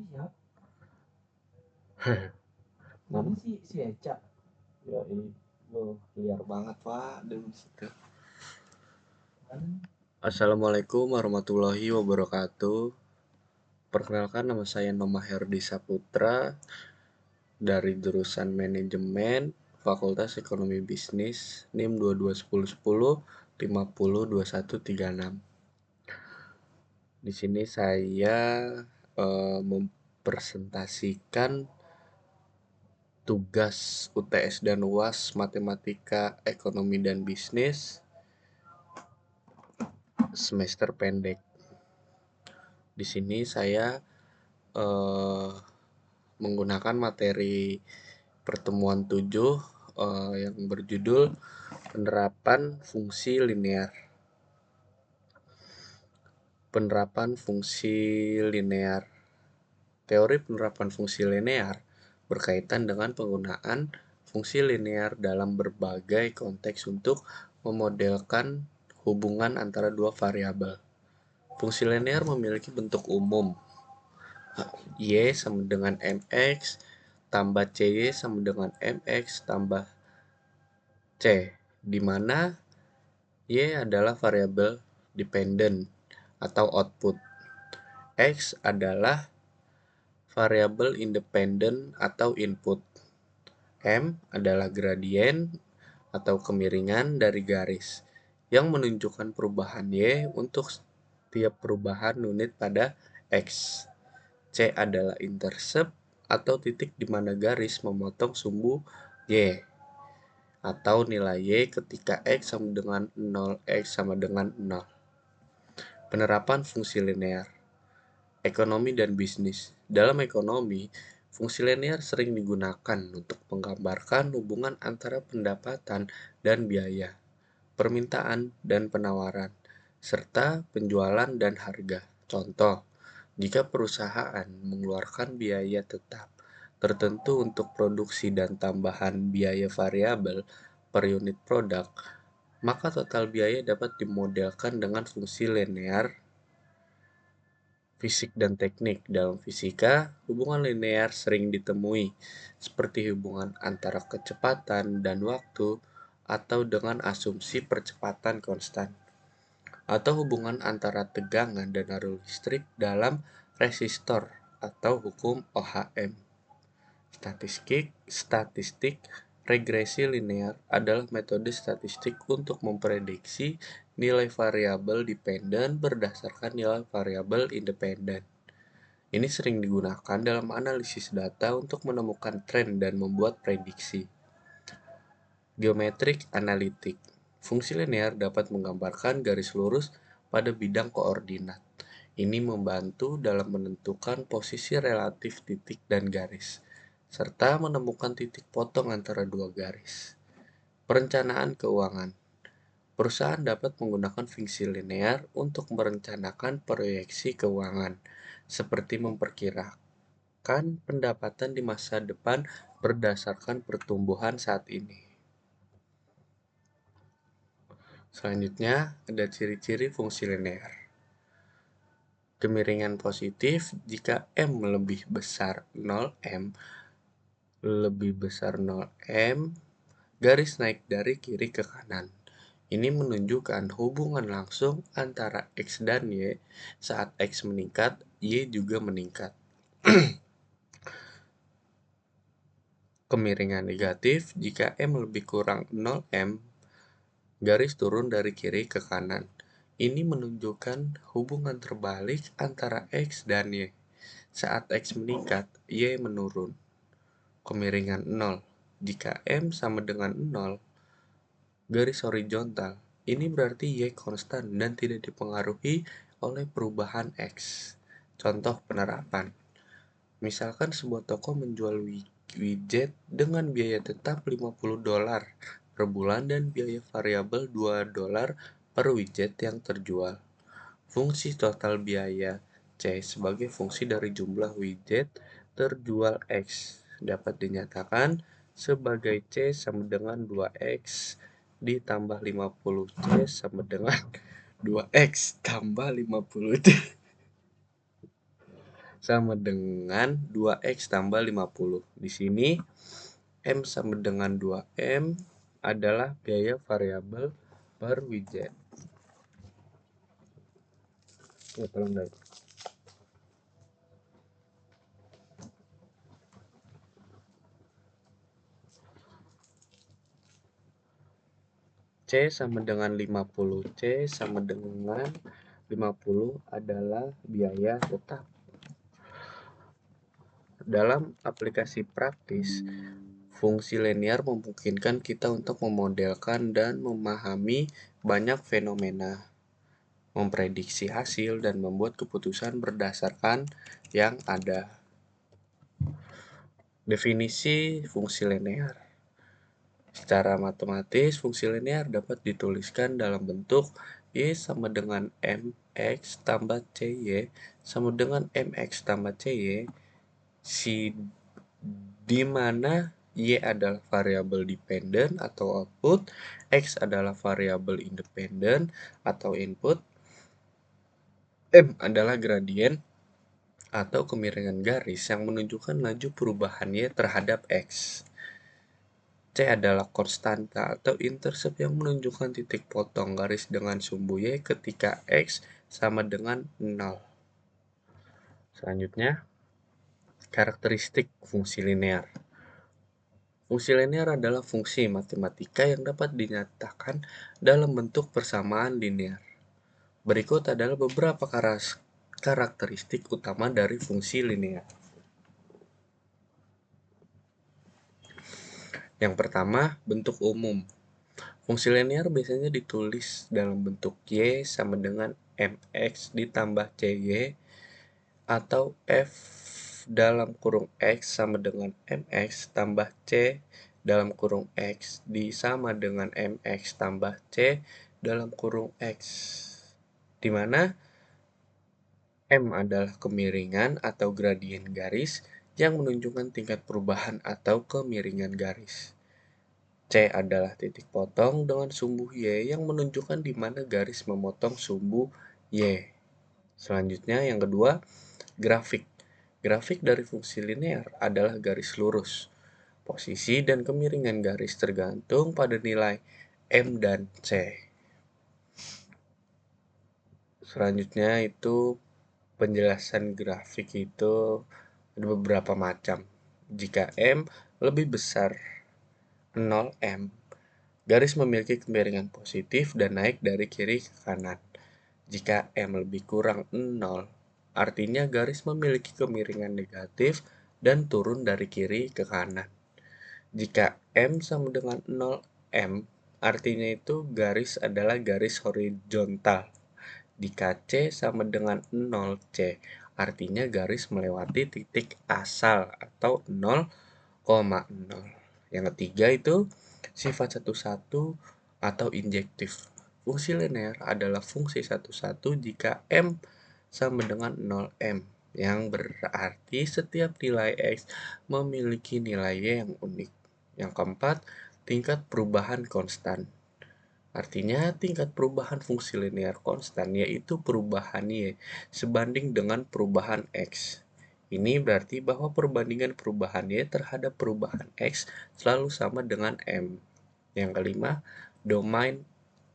Siapa? Nama Namanya si Eca. ya ini lo liar banget pak dari situ. Mana? Assalamualaikum warahmatullahi wabarakatuh. Perkenalkan, nama saya Noma Herdi Saputra dari jurusan Manajemen Fakultas Ekonomi Bisnis, NIM 221010 502136. Di sini saya mempresentasikan tugas UTS dan UAS Matematika Ekonomi dan Bisnis semester pendek. Di sini saya menggunakan materi pertemuan 7 yang berjudul penerapan fungsi linear. Penerapan fungsi linear. Teori penerapan fungsi linear berkaitan dengan penggunaan fungsi linear dalam berbagai konteks untuk memodelkan hubungan antara dua variabel. Fungsi linear memiliki bentuk umum, Y sama dengan mx tambah cy sama dengan mx tambah c, di mana y adalah variabel dependent atau output, x adalah variabel independent atau input, m adalah gradien atau kemiringan dari garis yang menunjukkan perubahan y untuk setiap perubahan unit pada x. C adalah intercept atau titik di mana garis memotong sumbu Y, atau nilai Y ketika X sama dengan 0, X sama dengan 0. Penerapan fungsi linear. Ekonomi dan bisnis. Dalam ekonomi, fungsi linear sering digunakan untuk menggambarkan hubungan antara pendapatan dan biaya, permintaan dan penawaran, serta penjualan dan harga. Contoh, jika perusahaan mengeluarkan biaya tetap tertentu untuk produksi dan tambahan biaya variabel per unit produk, maka total biaya dapat dimodelkan dengan fungsi linear. Fisik dan teknik. Dalam fisika, hubungan linear sering ditemui, seperti hubungan antara kecepatan dan waktu, atau dengan asumsi percepatan konstan, atau hubungan antara tegangan dan arus listrik dalam resistor, atau hukum Ohm. Statistik regresi linear adalah metode statistik untuk memprediksi nilai variabel dependen berdasarkan nilai variabel independen. Ini sering digunakan dalam analisis data untuk menemukan tren dan membuat prediksi. Geometrik analitik. Fungsi linear dapat menggambarkan garis lurus pada bidang koordinat. Ini membantu dalam menentukan posisi relatif titik dan garis, serta menemukan titik potong antara dua garis. Perencanaan keuangan. Perusahaan dapat menggunakan fungsi linear untuk merencanakan proyeksi keuangan, seperti memperkirakan pendapatan di masa depan berdasarkan pertumbuhan saat ini. Selanjutnya, ada ciri-ciri fungsi linear. Kemiringan positif jika M lebih besar 0M, lebih besar 0M, garis naik dari kiri ke kanan. Ini menunjukkan hubungan langsung antara X dan Y. Saat X meningkat, Y juga meningkat. Kemiringan negatif jika M lebih kurang 0M, garis turun dari kiri ke kanan. Ini menunjukkan hubungan terbalik antara X dan Y. Saat X meningkat, Y menurun. Kemiringan 0 jika M sama dengan 0, garis horizontal. Ini berarti Y konstan dan tidak dipengaruhi oleh perubahan X. Contoh penerapan. Misalkan sebuah toko menjual widget dengan biaya tetap $50 per bulan dan biaya variabel $2 per widget yang terjual. Fungsi total biaya C sebagai fungsi dari jumlah widget terjual X dapat dinyatakan sebagai C sama dengan 2X ditambah 50C sama dengan 2X tambah 50D. sama dengan 2X tambah 50. Di sini M sama dengan 2M adalah biaya variabel per widget. Ya, tolong dari. C sama dengan 50. C sama dengan 50 adalah biaya tetap. Dalam aplikasi praktis, fungsi linear memungkinkan kita untuk memodelkan dan memahami banyak fenomena, memprediksi hasil, dan membuat keputusan berdasarkan yang ada. Definisi fungsi linear. Secara matematis, fungsi linear dapat dituliskan dalam bentuk Y sama dengan MX tambah CY sama dengan MX tambah CY, di mana Y adalah variabel dependen atau output, X adalah variabel independen atau input, M adalah gradien atau kemiringan garis yang menunjukkan laju perubahan Y terhadap X. C adalah konstanta atau intercept yang menunjukkan titik potong garis dengan sumbu Y ketika X sama dengan 0. Selanjutnya, karakteristik fungsi linear. Fungsi linear adalah fungsi matematika yang dapat dinyatakan dalam bentuk persamaan linear. Berikut adalah beberapa karakteristik utama dari fungsi linear. Yang pertama, bentuk umum. Fungsi linear biasanya ditulis dalam bentuk Y sama dengan MX ditambah CY atau F dalam kurung X sama dengan MX tambah C dalam kurung X sama dengan MX tambah C dalam kurung X, di mana M adalah kemiringan atau gradien garis yang menunjukkan tingkat perubahan atau kemiringan garis. C adalah titik potong dengan sumbu Y yang menunjukkan di mana garis memotong sumbu Y. Selanjutnya yang kedua, grafik. Grafik dari fungsi linear adalah garis lurus. Posisi dan kemiringan garis tergantung pada nilai M dan C. Selanjutnya itu penjelasan grafik itu ada beberapa macam. Jika M lebih besar 0M, garis memiliki kemiringan positif dan naik dari kiri ke kanan. Jika M lebih kurang 0, artinya garis memiliki kemiringan negatif dan turun dari kiri ke kanan. Jika M sama dengan 0M, artinya itu garis adalah garis horizontal. Jika C sama dengan 0C, artinya garis melewati titik asal atau 0,0. Yang ketiga itu sifat satu-satu atau injektif. Fungsi linear adalah fungsi satu-satu jika M sama dengan 0M, yang berarti setiap nilai X memiliki nilai Y yang unik. Yang keempat, tingkat perubahan konstan. Artinya tingkat perubahan fungsi linear konstan yaitu perubahan Y sebanding dengan perubahan X. Ini berarti bahwa perbandingan perubahan Y terhadap perubahan X selalu sama dengan M. Yang kelima, domain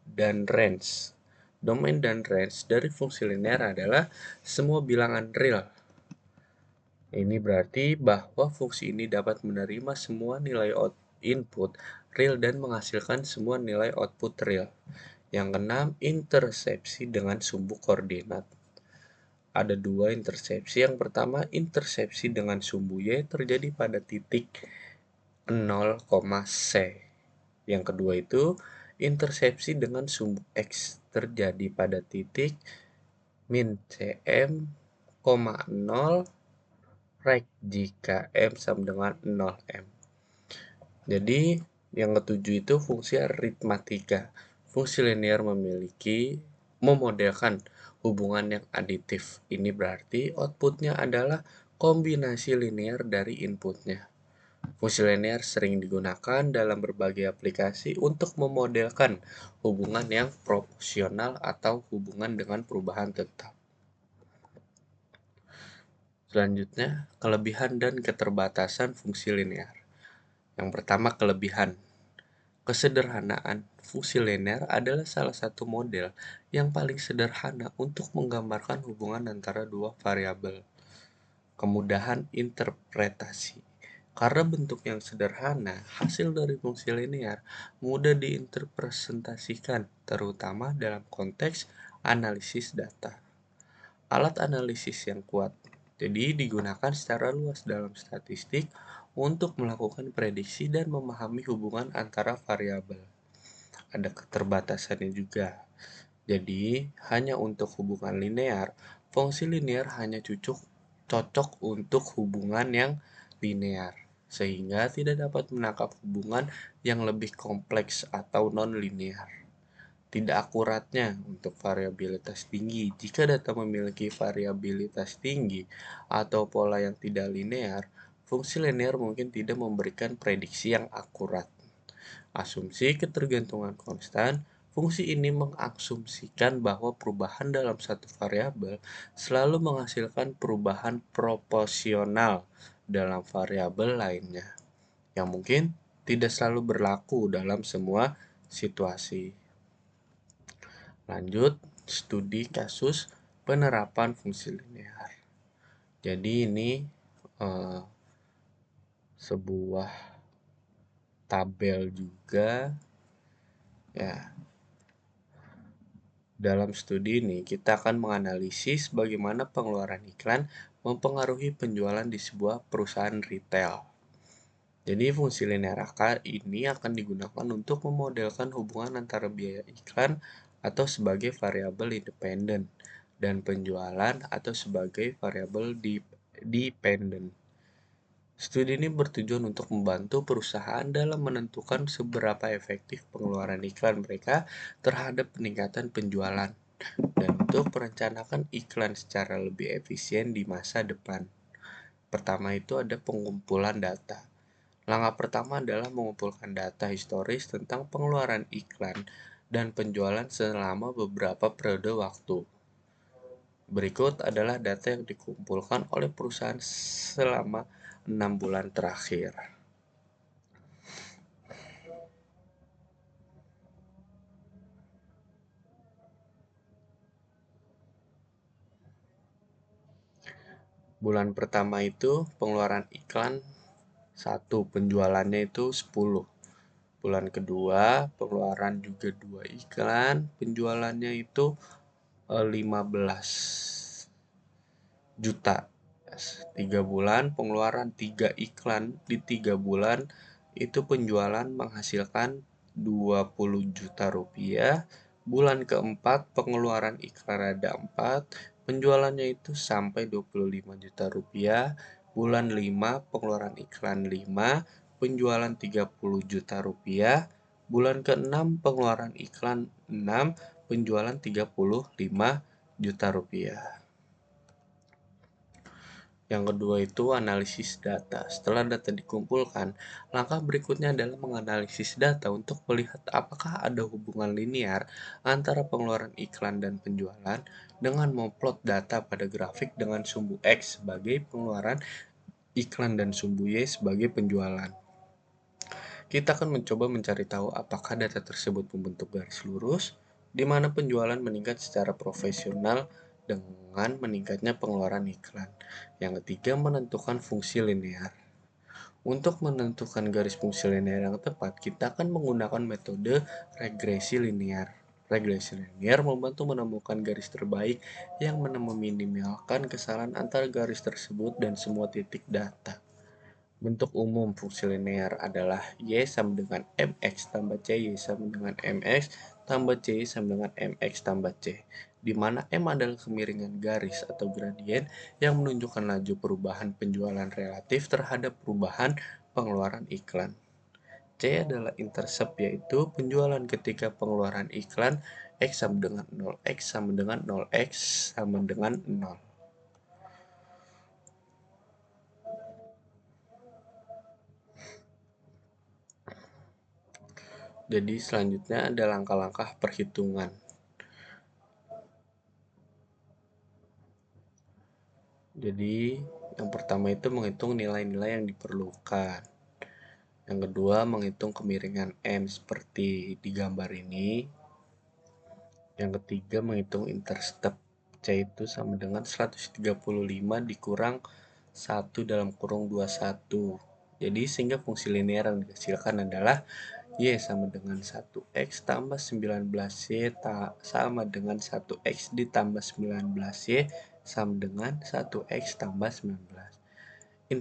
dan range. Domain dan range dari fungsi linear adalah semua bilangan real. Ini berarti bahwa fungsi ini dapat menerima semua nilai input real dan menghasilkan semua nilai output real. Yang keenam, intersepsi dengan sumbu koordinat. Ada dua intersepsi. Yang pertama, intersepsi dengan sumbu Y terjadi pada titik 0, C. Yang kedua itu intersepsi dengan sumbu X terjadi pada titik min cm, 0 rek jika M sama dengan 0M. Jadi yang ketujuh itu fungsi aritmatika. Fungsi linear memodelkan hubungan yang aditif. Ini berarti outputnya adalah kombinasi linear dari inputnya. Fungsi linear sering digunakan dalam berbagai aplikasi untuk memodelkan hubungan yang proporsional atau hubungan dengan perubahan tetap. Selanjutnya, kelebihan dan keterbatasan fungsi linear. Yang pertama, kelebihan. Kesederhanaan. Fungsi linear adalah salah satu model yang paling sederhana untuk menggambarkan hubungan antara dua variabel. Kemudahan interpretasi. Karena bentuk yang sederhana, hasil dari fungsi linear mudah diinterpretasikan, terutama dalam konteks analisis data. Alat analisis yang kuat, jadi digunakan secara luas dalam statistik untuk melakukan prediksi dan memahami hubungan antara variabel. Ada keterbatasannya juga. Jadi, hanya untuk hubungan linear, fungsi linear hanya cocok untuk hubungan yang linear, sehingga tidak dapat menangkap hubungan yang lebih kompleks atau non-linear. Tidak akuratnya untuk variabilitas tinggi. Jika data memiliki variabilitas tinggi atau pola yang tidak linear, fungsi linear mungkin tidak memberikan prediksi yang akurat. Asumsi ketergantungan konstan. Fungsi ini mengasumsikan bahwa perubahan dalam satu variabel selalu menghasilkan perubahan proporsional dalam variabel lainnya, yang mungkin tidak selalu berlaku dalam semua situasi. Lanjut, studi kasus penerapan fungsi linear. Jadi ini sebuah tabel juga ya. Dalam studi ini, kita akan menganalisis bagaimana pengeluaran iklan mempengaruhi penjualan di sebuah perusahaan retail. Jadi, fungsi linear akar ini akan digunakan untuk memodelkan hubungan antara biaya iklan atau sebagai variabel independen dan penjualan atau sebagai variabel dependen. Studi ini bertujuan untuk membantu perusahaan dalam menentukan seberapa efektif pengeluaran iklan mereka terhadap peningkatan penjualan dan untuk merencanakan iklan secara lebih efisien di masa depan. Pertama itu ada pengumpulan data. Langkah pertama adalah mengumpulkan data historis tentang pengeluaran iklan dan penjualan selama beberapa periode waktu. Berikut adalah data yang dikumpulkan oleh perusahaan selama 6 bulan terakhir. Bulan pertama itu pengeluaran iklan 1, penjualannya itu 10. Bulan kedua pengeluaran juga 2 iklan, penjualannya itu 15 juta. 3 bulan pengeluaran 3 iklan, di 3 bulan itu penjualan menghasilkan 20 juta rupiah. Bulan keempat pengeluaran iklan ada 4, penjualannya itu sampai 25 juta rupiah. Bulan 5 pengeluaran iklan 5, penjualan 30 juta rupiah. Bulan ke-6 pengeluaran iklan 6, penjualan 35 juta rupiah. Yang kedua itu analisis data. Setelah data dikumpulkan, langkah berikutnya adalah menganalisis data untuk melihat apakah ada hubungan linear antara pengeluaran iklan dan penjualan dengan memplot data pada grafik dengan sumbu X sebagai pengeluaran iklan dan sumbu Y sebagai penjualan. Kita akan mencoba mencari tahu apakah data tersebut membentuk garis lurus, di mana penjualan meningkat secara profesional dengan meningkatnya pengeluaran iklan. Yang ketiga, menentukan fungsi linear. Untuk menentukan garis fungsi linear yang tepat, kita akan menggunakan metode regresi linear. Regresi linear membantu menemukan garis terbaik yang meminimalkan kesalahan antara garis tersebut dan semua titik data. Bentuk umum fungsi linear adalah Y sama dengan MX tambah C, Y sama dengan MX tambah C sama dengan MX tambah C, di mana M adalah kemiringan garis atau gradien yang menunjukkan laju perubahan penjualan relatif terhadap perubahan pengeluaran iklan. C adalah intercept, yaitu penjualan ketika pengeluaran iklan X sama dengan 0, X sama dengan 0, X sama dengan 0. Jadi selanjutnya ada langkah-langkah perhitungan. Jadi Yang pertama itu menghitung nilai-nilai yang diperlukan. Yang kedua, menghitung kemiringan M seperti di gambar ini. Yang ketiga, menghitung intercept C itu sama dengan 135 dikurang 1 dalam kurung 21. Jadi sehingga fungsi linear yang dihasilkan adalah Y sama dengan 1X tambah 19Y sama dengan 1X ditambah 19Y sama dengan 1X tambah 19.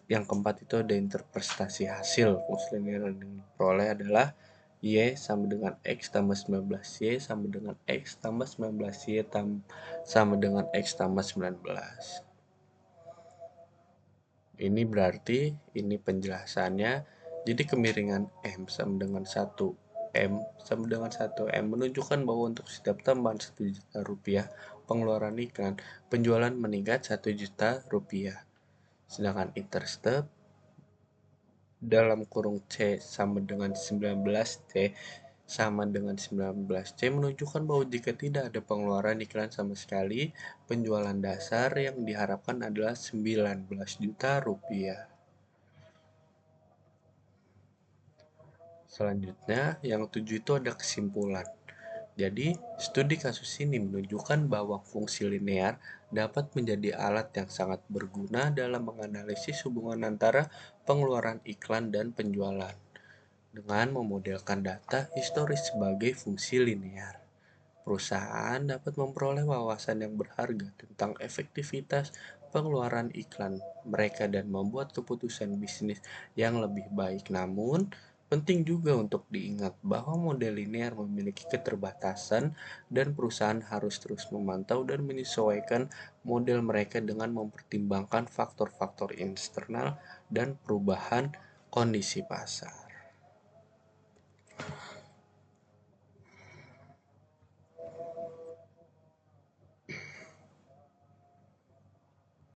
Yang keempat itu ada interpretasi hasil fungsi linear yang diperoleh adalah Y sama dengan X tambah 19Y sama dengan X tambah 19Y sama dengan X tambah 19. Ini berarti ini penjelasannya. Jadi kemiringan M sama dengan 1M sama dengan 1M menunjukkan bahwa untuk setiap tambahan 1 juta rupiah pengeluaran iklan, penjualan meningkat 1 juta rupiah. Sedangkan intercept dalam kurung C sama dengan 19C sama dengan 19C menunjukkan bahwa jika tidak ada pengeluaran iklan sama sekali, penjualan dasar yang diharapkan adalah 19 juta rupiah. Selanjutnya, yang 7 itu ada kesimpulan. Jadi, studi kasus ini menunjukkan bahwa fungsi linear dapat menjadi alat yang sangat berguna dalam menganalisis hubungan antara pengeluaran iklan dan penjualan dengan memodelkan data historis sebagai fungsi linear. Perusahaan dapat memperoleh wawasan yang berharga tentang efektivitas pengeluaran iklan mereka dan membuat keputusan bisnis yang lebih baik. Namun, penting juga untuk diingat bahwa model linear memiliki keterbatasan dan perusahaan harus terus memantau dan menyesuaikan model mereka dengan mempertimbangkan faktor-faktor eksternal dan perubahan kondisi pasar.